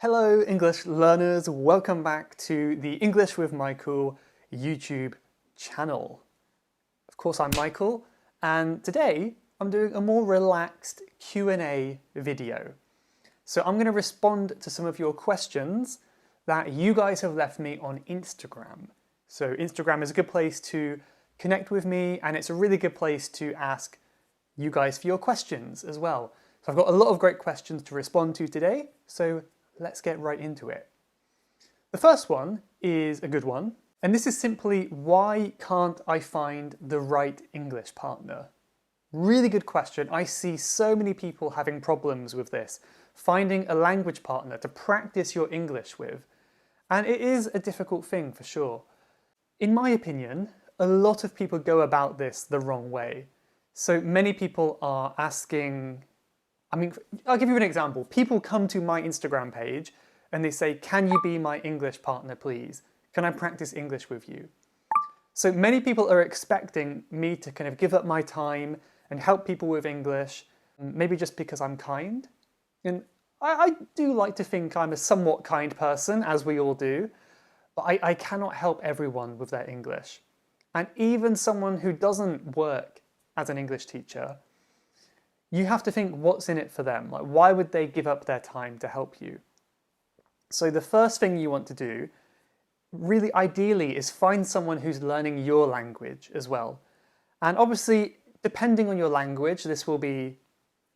Hello English learners, welcome back to the English with Michael YouTube channel. Of course I'm Michael and today I'm doing a more relaxed Q&A video. So I'm going to respond to some of your questions that you guys have left me on Instagram. So Instagram is a good place to connect with me and it's a really good place to ask you guys for your questions as well. So I've got a lot of great questions to respond to today, so let's get right into it. The first one is a good one, and this is simply, why can't I find the right English partner? Really good question. I see so many people having problems with this, finding a language partner to practice your English with, and it is a difficult thing for sure. In my opinion, a lot of people go about this the wrong way. So many people are asking, I'll give you an example. People come to my Instagram page and they say, can you be my English partner, please? Can I practice English with you? So many people are expecting me to kind of give up my time and help people with English, maybe just because I'm kind. And I do like to think I'm a somewhat kind person, as we all do, but I cannot help everyone with their English. And even someone who doesn't work as an English teacher, you have to think, what's in it for them? Like, why would they give up their time to help you? So the first thing you want to do, really ideally, is find someone who's learning your language as well. And obviously, depending on your language, this will be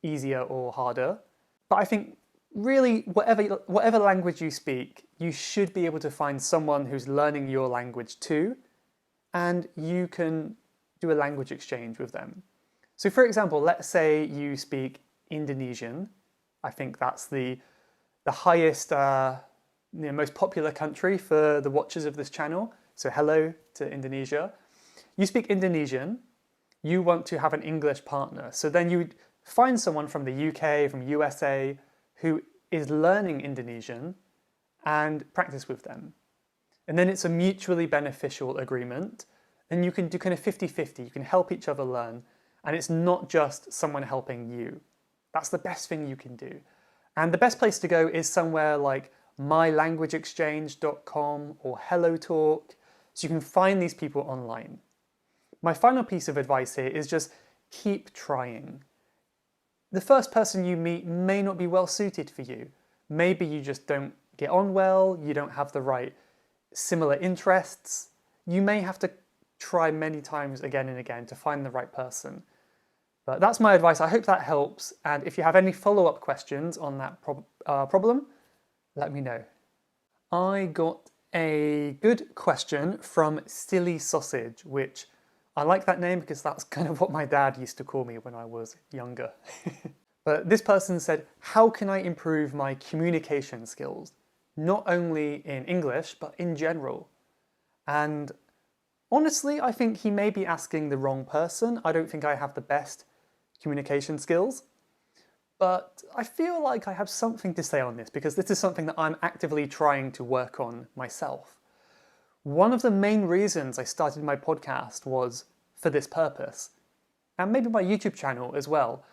easier or harder. But I think really, whatever language you speak, you should be able to find someone who's learning your language too, and you can do a language exchange with them. So for example, let's say you speak Indonesian. I think that's the highest, most popular country for the watchers of this channel. So hello to Indonesia. You speak Indonesian, you want to have an English partner. So then you would find someone from the UK, from USA, who is learning Indonesian and practice with them. And then it's a mutually beneficial agreement. And you can do kind of 50-50, you can help each other learn. And it's not just someone helping you. That's the best thing you can do. And the best place to go is somewhere like mylanguageexchange.com or HelloTalk, so you can find these people online. My final piece of advice here is just keep trying. The first person you meet may not be well suited for you. Maybe you just don't get on well, you don't have the right similar interests. You may have to try many times again and again to find the right person. But that's my advice. I hope that helps. And if you have any follow-up questions on that problem, let me know. I got a good question from Silly Sausage, which I like that name because that's kind of what my dad used to call me when I was younger. But this person said, how can I improve my communication skills? Not only in English, but in general. And honestly, I think he may be asking the wrong person. I don't think I have the best communication skills, but I feel like I have something to say on this because this is something that I'm actively trying to work on myself. One of the main reasons I started my podcast was for this purpose, and maybe my YouTube channel as well.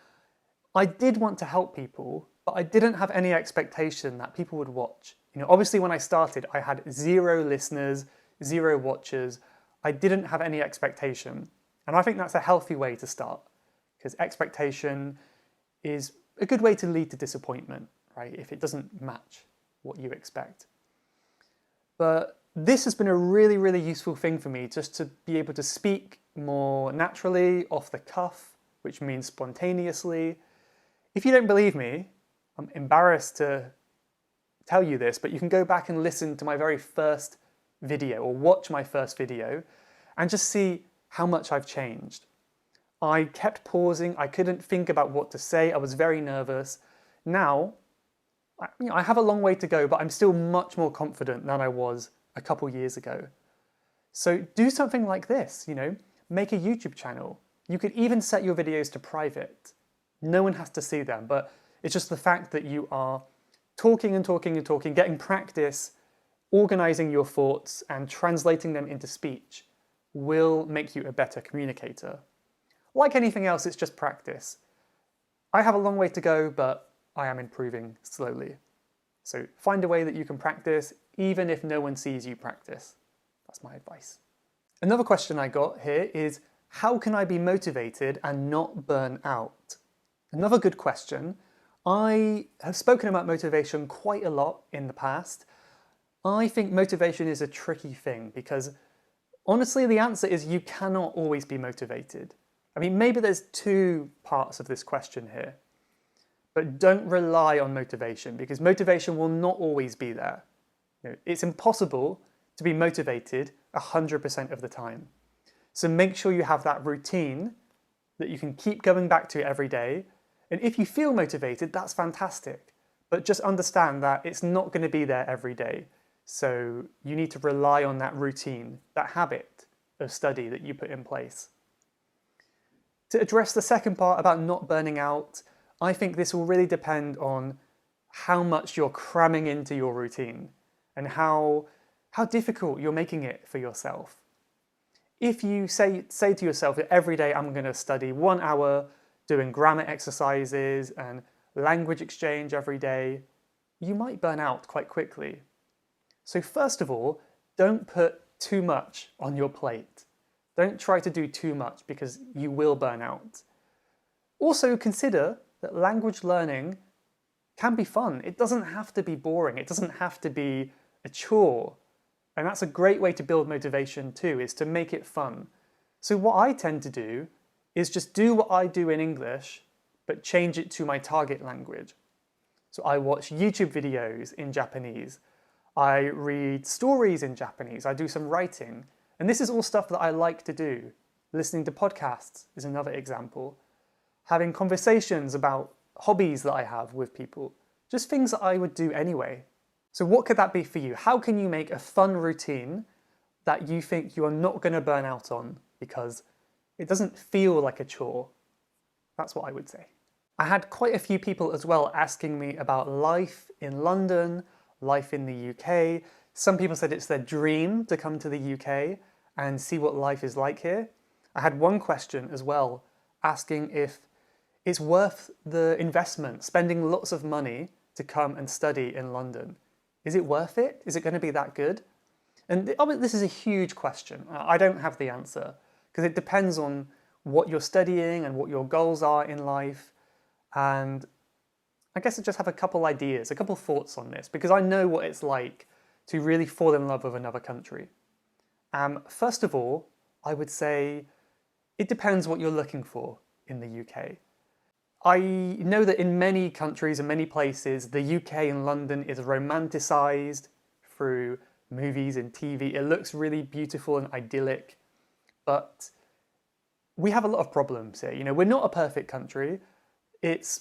I did want to help people, but I didn't have any expectation that people would watch. Obviously when I started, I had 0 listeners, 0 watchers. I didn't have any expectation, and I think that's a healthy way to start, because expectation is a good way to lead to disappointment, right? If it doesn't match what you expect. But this has been a really, really useful thing for me, just to be able to speak more naturally, off the cuff, which means spontaneously. If you don't believe me, I'm embarrassed to tell you this, but you can go back and listen to my very first video, or watch my first video, and just see how much I've changed. I kept pausing, I couldn't think about what to say, I was very nervous. Now, I have a long way to go, but I'm still much more confident than I was a couple years ago. So do something like this, make a YouTube channel. You could even set your videos to private. No one has to see them, but it's just the fact that you are talking and talking and talking, getting practice, organizing your thoughts and translating them into speech will make you a better communicator. Like anything else, it's just practice. I have a long way to go, but I am improving slowly. So find a way that you can practice, even if no one sees you practice. That's my advice. Another question I got here is, how can I be motivated and not burn out? Another good question. I have spoken about motivation quite a lot in the past. I think motivation is a tricky thing because honestly, the answer is you cannot always be motivated. I mean, maybe there's two parts of this question here, but don't rely on motivation because motivation will not always be there. It's impossible to be motivated 100% of the time. So make sure you have that routine that you can keep going back to every day. And if you feel motivated, that's fantastic. But just understand that it's not going to be there every day. So you need to rely on that routine, that habit of study that you put in place. To address the second part about not burning out, I think this will really depend on how much you're cramming into your routine and how difficult you're making it for yourself. If you say to yourself that every day I'm going to study 1 hour doing grammar exercises and language exchange every day, you might burn out quite quickly. So first of all, don't put too much on your plate. Don't try to do too much because you will burn out. Also consider that language learning can be fun. It doesn't have to be boring. It doesn't have to be a chore. And that's a great way to build motivation too, is to make it fun. So what I tend to do is just do what I do in English, but change it to my target language. So I watch YouTube videos in Japanese. I read stories in Japanese. I do some writing. And this is all stuff that I like to do. Listening to podcasts is another example. Having conversations about hobbies that I have with people. Just things that I would do anyway. So what could that be for you? How can you make a fun routine that you think you are not going to burn out on because it doesn't feel like a chore? That's what I would say. I had quite a few people as well asking me about life in London, life in the UK. Some people said it's their dream to come to the UK and see what life is like here. I had one question as well asking if it's worth the investment, spending lots of money to come and study in London. Is it worth it? Is it going to be that good? And this is a huge question. I don't have the answer because it depends on what you're studying and what your goals are in life. And I guess I just have a couple ideas, a couple thoughts on this because I know what it's like to really fall in love with another country. First of all, I would say it depends what you're looking for in the UK. I know that in many countries and many places, the UK and London is romanticized through movies and TV. It looks really beautiful and idyllic, but we have a lot of problems here. You know, we're not a perfect country. It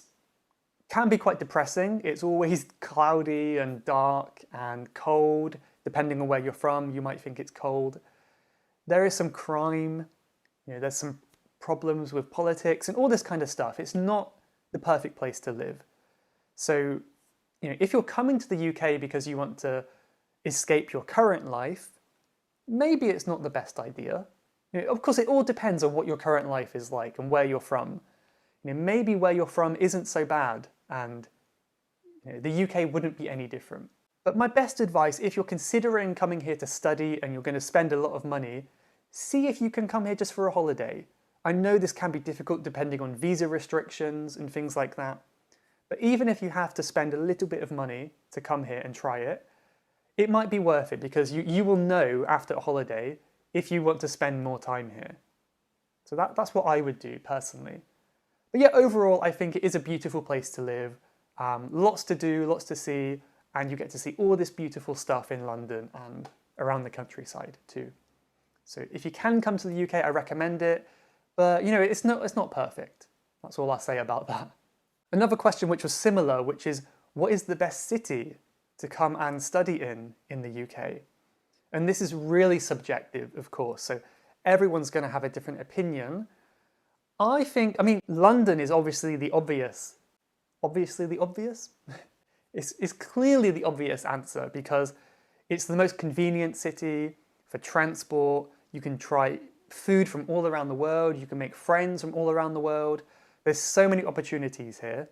can be quite depressing. It's always cloudy and dark and cold. Depending on where you're from, you might think it's cold. There is some crime. You know, there's some problems with politics and all this kind of stuff. It's not the perfect place to live. So, you know, if you're coming to the UK because you want to escape your current life, maybe it's not the best idea. You know, of course, it all depends on what your current life is like and where you're from. You know, maybe where you're from isn't so bad and you know, the UK wouldn't be any different. But my best advice, if you're considering coming here to study and you're going to spend a lot of money, see if you can come here just for a holiday. I know this can be difficult depending on visa restrictions and things like that. But even if you have to spend a little bit of money to come here and try it, it might be worth it because you will know after a holiday if you want to spend more time here. So that's what I would do personally. But yeah, overall, I think it is a beautiful place to live. Lots to do, lots to see, and you get to see all this beautiful stuff in London and around the countryside too. So if you can come to the UK, I recommend it. But you know, it's not perfect. That's all I'll say about that. Another question which was similar, which is, what is the best city to come and study in the UK? And this is really subjective, of course, so everyone's going to have a different opinion. I mean, London is obviously the obvious. Obviously the obvious? It's clearly the obvious answer because it's the most convenient city for transport. You can try food from all around the world. You can make friends from all around the world. There's so many opportunities here.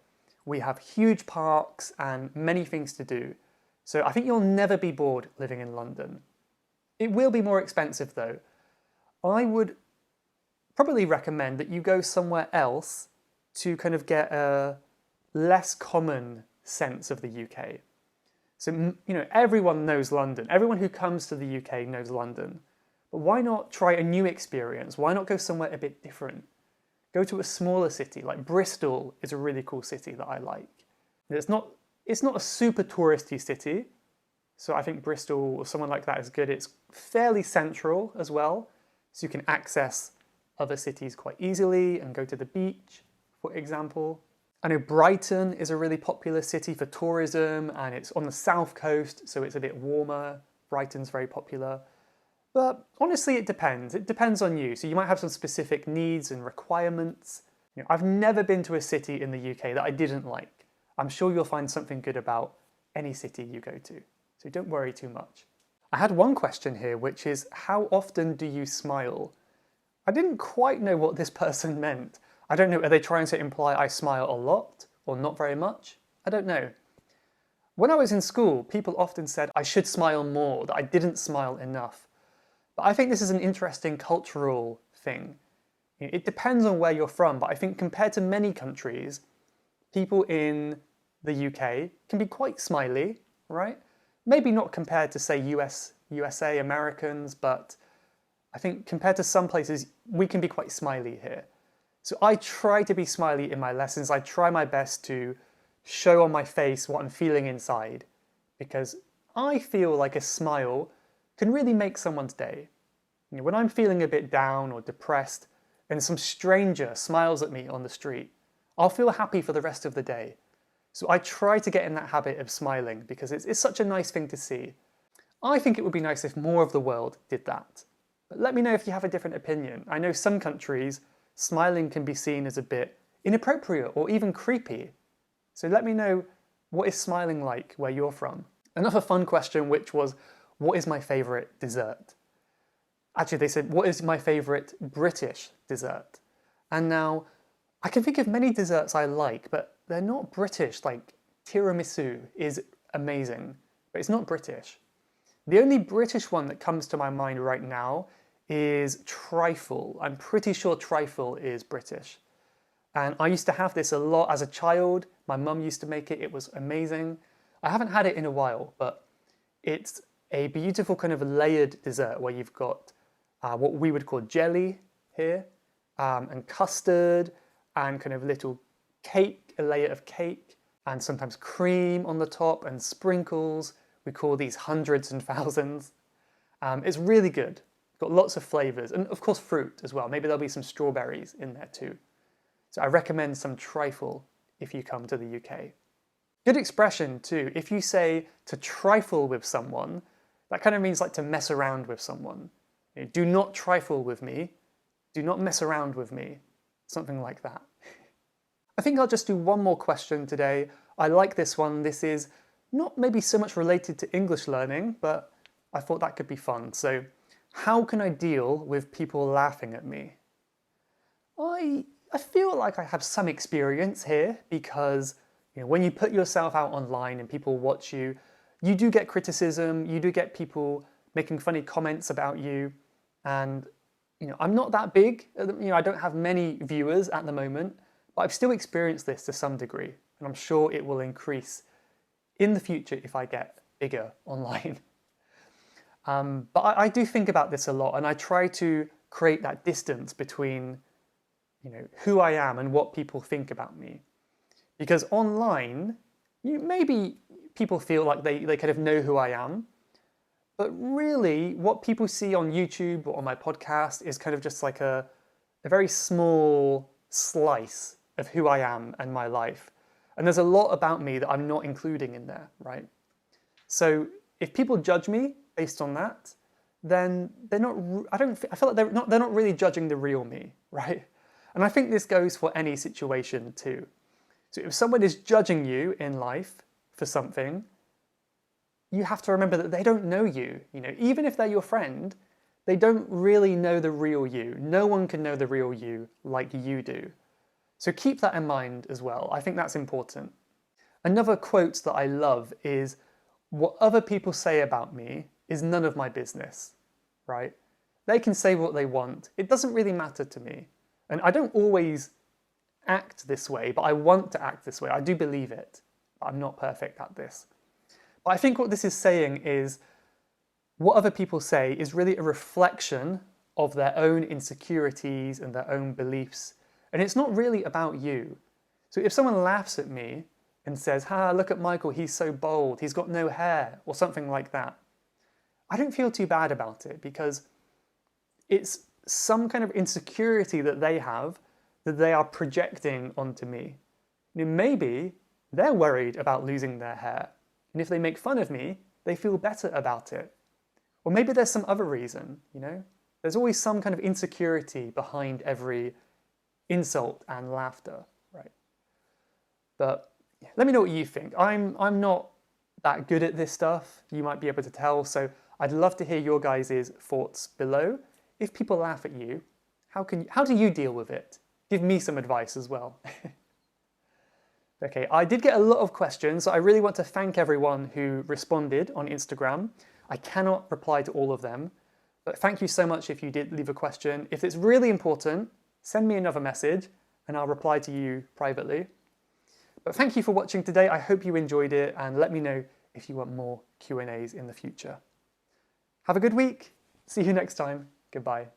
We have huge parks and many things to do. So I think you'll never be bored living in London. It will be more expensive though. I would probably recommend that you go somewhere else to kind of get a less common sense of the UK. So, everyone knows London. Everyone who comes to the UK knows London. But why not try a new experience? Why not go somewhere a bit different? Go to a smaller city, like Bristol is a really cool city that I like. It's not a super touristy city, so I think Bristol or someone like that is good. It's fairly central as well, so you can access other cities quite easily and go to the beach, for example. I know Brighton is a really popular city for tourism, and it's on the south coast, so it's a bit warmer. Brighton's very popular. But honestly, it depends. It depends on you. So you might have some specific needs and requirements. I've never been to a city in the UK that I didn't like. I'm sure you'll find something good about any city you go to. So don't worry too much. I had one question here, which is, how often do you smile? I didn't quite know what this person meant. I don't know, are they trying to imply I smile a lot or not very much? I don't know. When I was in school, people often said I should smile more, that I didn't smile enough. But I think this is an interesting cultural thing. It depends on where you're from, but I think compared to many countries, people in the UK can be quite smiley, right? Maybe not compared to, say, USA, Americans, but I think compared to some places, we can be quite smiley here. So I try to be smiley in my lessons. I try my best to show on my face what I'm feeling inside, because I feel like a smile can really make someone's day. When I'm feeling a bit down or depressed and some stranger smiles at me on the street, I'll feel happy for the rest of the day. So I try to get in that habit of smiling because it's such a nice thing to see. I think it would be nice if more of the world did that. But let me know if you have a different opinion. I know some countries, smiling can be seen as a bit inappropriate or even creepy. So let me know, what is smiling like where you're from? Another fun question, which was, what is my favourite dessert? Actually, they said, what is my favourite British dessert? And now, I can think of many desserts I like, but they're not British. Like tiramisu is amazing, but it's not British. The only British one that comes to my mind right now is trifle. I'm pretty sure trifle is British. And I used to have this a lot as a child. My mum used to make it. It was amazing. I haven't had it in a while, but it's a beautiful kind of layered dessert where you've got what we would call jelly here, and custard, and kind of little cake, a layer of cake, and sometimes cream on the top and sprinkles. We call these hundreds and thousands. It's really good. Got lots of flavours, and of course fruit as well. Maybe there'll be some strawberries in there too. So I recommend some trifle if you come to the UK. Good expression too. If you say to trifle with someone, that kind of means like to mess around with someone. Do not trifle with me. Do not mess around with me. Something like that. I think I'll just do one more question today. I like this one. This is not maybe so much related to English learning, but I thought that could be fun. So, how can I deal with people laughing at me? I feel like I have some experience here because when you put yourself out online and people watch you, you do get criticism, you do get people making funny comments about you, and I'm not that big, I don't have many viewers at the moment, but I've still experienced this to some degree, and I'm sure it will increase in the future if I get bigger online. But I do think about this a lot, and I try to create that distance between who I am and what people think about me. Because online, maybe people feel like they kind of know who I am, but really what people see on YouTube or on my podcast is kind of just like a very small slice of who I am and my life. And there's a lot about me that I'm not including in there, right? So if people judge me based on that, then they're not, I feel like they're not really judging the real me, right? And I think this goes for any situation too. So if someone is judging you in life for something, you have to remember that they don't know you. Even if they're your friend, they don't really know the real you. No one can know the real you like you do. So keep that in mind as well. I think that's important. Another quote that I love is, "What other people say about me is none of my business," right? They can say what they want. It doesn't really matter to me. And I don't always act this way, but I want to act this way. I do believe it. I'm not perfect at this. But I think what this is saying is what other people say is really a reflection of their own insecurities and their own beliefs. And it's not really about you. So if someone laughs at me and says, look at Michael, he's so bold, he's got no hair, or something like that, I don't feel too bad about it because it's some kind of insecurity that they have that they are projecting onto me. Maybe they're worried about losing their hair, and if they make fun of me, they feel better about it. Or maybe there's some other reason, There's always some kind of insecurity behind every insult and laughter, right? But let me know what you think. I'm not that good at this stuff, you might be able to tell, so I'd love to hear your guys' thoughts below. If people laugh at you, how do you deal with it? Give me some advice as well. Okay, I did get a lot of questions, so I really want to thank everyone who responded on Instagram. I cannot reply to all of them, but thank you so much if you did leave a question. If it's really important, send me another message and I'll reply to you privately. But thank you for watching today. I hope you enjoyed it, and let me know if you want more Q&As in the future. Have a good week. See you next time. Goodbye.